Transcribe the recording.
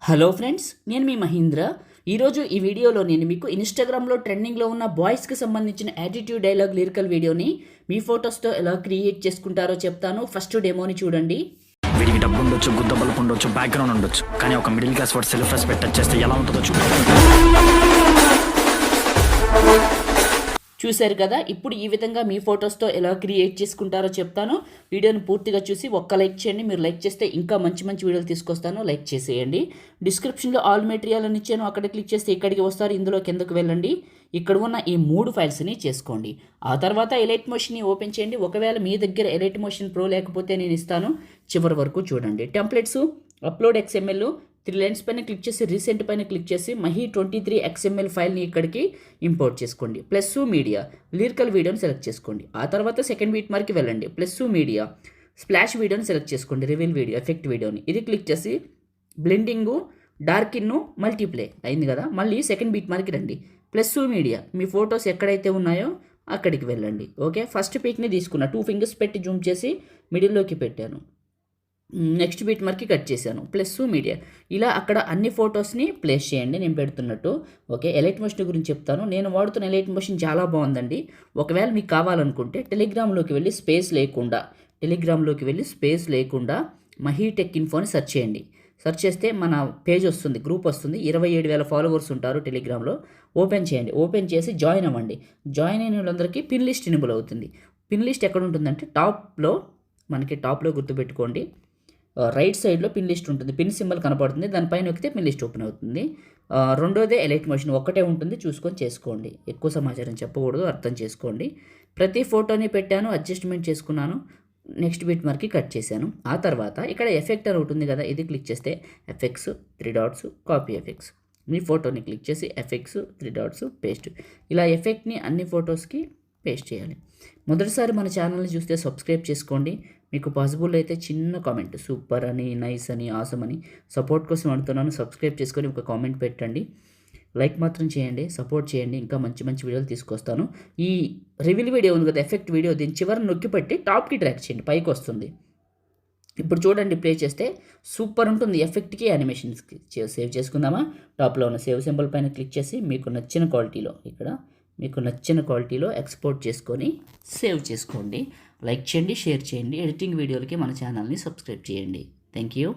Hello friends, నేను మీ మహీంద్ర. ఈరోజు ఈ వీడియోలో నేను మీకు ఇన్స్టాగ్రామ్లో ట్రెండింగ్లో ఉన్న బాయ్స్కి సంబంధించిన యాటిట్యూడ్ డైలాగ్ లిరికల్ వీడియోని మీ ఫొటోస్తో ఎలా క్రియేట్ చేసుకుంటారో చెప్తాను. ఫస్ట్ డెమోని చూడండి. వీడికి డబ్బు ఉండొచ్చు, గుద్ద బల్పు ఉండొచ్చు, బ్యాక్గ్రౌండ్ ఉండొచ్చు, కానీ ఒక మిడిల్ క్లాస్ వాడు సెల్ఫ్ రెస్పెక్ట్ టచ్ చేస్తే ఎలా ఉంటుందో చూశారు కదా. ఇప్పుడు ఈ విధంగా మీ ఫొటోస్తో ఎలా క్రియేట్ చేసుకుంటారో చెప్తాను. వీడియోని పూర్తిగా చూసి ఒక్క లైక్ చేయండి. మీరు లైక్ చేస్తే ఇంకా మంచి మంచి వీడియోలు తీసుకొస్తాను. లైక్ చేసేయండి. డిస్క్రిప్షన్లో ఆల్ మెటీరియల్ అని ఇచ్చాను, అక్కడ క్లిక్ చేస్తే ఇక్కడికి వస్తారు. ఇందులో కిందకు వెళ్ళండి. ఇక్కడ ఉన్న ఈ 3 ఫైల్స్ని చేసుకోండి. ఆ తర్వాత ఎలైట్ మోషన్ని ఓపెన్ చేయండి. ఒకవేళ మీ దగ్గర ఎలైట్ మోషన్ ప్రో లేకపోతే నేను ఇస్తాను, చివరి వరకు చూడండి. టెంప్లెట్స్, అప్లోడ్ XML, 3 లైన్స్ పైన క్లిక్ చేసి రీసెంట్ పైన క్లిక్ చేసి మహీ 23 XML ఫైల్ని ఇక్కడికి ఇంపోర్ట్ చేసుకోండి. ప్లస్ మీడియా లిరికల్ వీడియోని సెలెక్ట్ చేసుకోండి. ఆ తర్వాత సెకండ్ బీట్ మార్క్కి వెళ్ళండి. ప్లస్ మీడియా స్ప్లాష్ వీడియోని సెలెక్ట్ చేసుకోండి. రివీల్ వీడియో ఎఫెక్ట్ వీడియోని ఇది క్లిక్ చేసి బ్లెండింగు డార్కిన్ను మల్టీప్లే అయింది కదా. మళ్ళీ సెకండ్ బీట్ మార్క్కి రండి. ప్లస్ మీడియా మీ ఫొటోస్ ఎక్కడైతే ఉన్నాయో అక్కడికి వెళ్ళండి. ఓకే, ఫస్ట్ పిక్ని తీసుకున్నా, 2 ఫింగర్స్ పెట్టి జూమ్ చేసి మిడిల్లోకి పెట్టాను. నెక్స్ట్ బీట్ మార్క్కి కట్ చేశాను. ప్లస్ మీడియా ఇలా అక్కడ అన్ని ఫొటోస్ని ప్లేస్ చేయండి నేను పెడుతున్నట్టు. ఓకే, ఎలైట్ మోషన్ గురించి చెప్తాను. నేను వాడుతున్న ఎలైట్ మోషన్ చాలా బాగుందండి. ఒకవేళ మీకు కావాలనుకుంటే టెలిగ్రామ్లోకి వెళ్ళి స్పేస్ లేకుండా మహీ టెక్ ఇన్ఫోని సెర్చ్ చేయండి. సెర్చ్ చేస్తే మన పేజ్ వస్తుంది, గ్రూప్ వస్తుంది. 27,000 ఫాలోవర్స్ ఉంటారు టెలిగ్రామ్లో. ఓపెన్ చేయండి. ఓపెన్ చేసి జాయిన్ అవ్వండి. జాయిన్ అయిన వాళ్ళందరికీ పిన్ లిస్ట్ ఎనేబుల్ అవుతుంది. పిన్ లిస్ట్ ఎక్కడ ఉంటుందంటే టాప్లో గుర్తుపెట్టుకోండి. రైట్ సైడ్లో పిన్ లిస్ట్ ఉంటుంది. పిన్ సింబల్ కనపడుతుంది, దానిపైన నొక్కితే పిన్ లిస్ట్ ఓపెన్ అవుతుంది. రెండోదే ఎలైట్ మోషన్ ఒక్కటే ఉంటుంది, చూసుకొని చేసుకోండి. ఎక్కువ సమాచారం చెప్పకూడదు, అర్థం చేసుకోండి. ప్రతి ఫోటోని పెట్టాను, అడ్జస్ట్మెంట్ చేసుకున్నాను. నెక్స్ట్ బిట్ మార్క్కి కట్ చేశాను. ఆ తర్వాత ఇక్కడ ఎఫెక్ట్ అని ఉంటుంది కదా, ఇది క్లిక్ చేస్తే ఎఫెక్ట్స్ 3 డాట్స్ కాపీ ఎఫెక్ట్స్. మీ ఫోటోని క్లిక్ చేసి ఎఫెక్ట్స్ 3 డాట్స్ పేస్ట్. ఇలా ఎఫెక్ట్ని అన్ని ఫొటోస్కి పేస్ట్ చేయాలి. మొదటిసారి మన ఛానల్ని చూస్తే సబ్స్క్రైబ్ చేసుకోండి. మీకు పాసిబుల్ అయితే చిన్న కామెంట్, సూపర్ అని, నైస్ అని, ఆసమ్ అని సపోర్ట్ కోసం అడుగుతున్నాను. సబ్స్క్రైబ్ చేసుకొని ఒక కామెంట్ పెట్టండి. లైక్ మాత్రం చేయండి, సపోర్ట్ చేయండి. ఇంకా మంచి మంచి వీడియోలు తీసుకొస్తాను. ఈ రివీల్ వీడియో ఉంది కదా, ఎఫెక్ట్ వీడియో, దీని చివరిని నొక్కి పెట్టి టాప్కి ట్రాక్ చేయండి, పైకి వస్తుంది. ఇప్పుడు చూడండి, ప్లే చేస్తే సూపర్ ఉంటుంది. ఎఫెక్ట్కి యానిమేషన్స్కి సేవ్ చేసుకుందామా. టాప్లో ఉన్న సేవ్ సింబల్ పైన క్లిక్ చేసి మీకు నచ్చిన క్వాలిటీలో ఎక్స్పోర్ట్ చేసుకొని సేవ్ చేసుకోండి. లైక్ చేయండి, షేర్ చేయండి. ఎడిటింగ్ వీడియోలకి మన ఛానల్ని సబ్స్క్రైబ్ చేయండి. Thank you.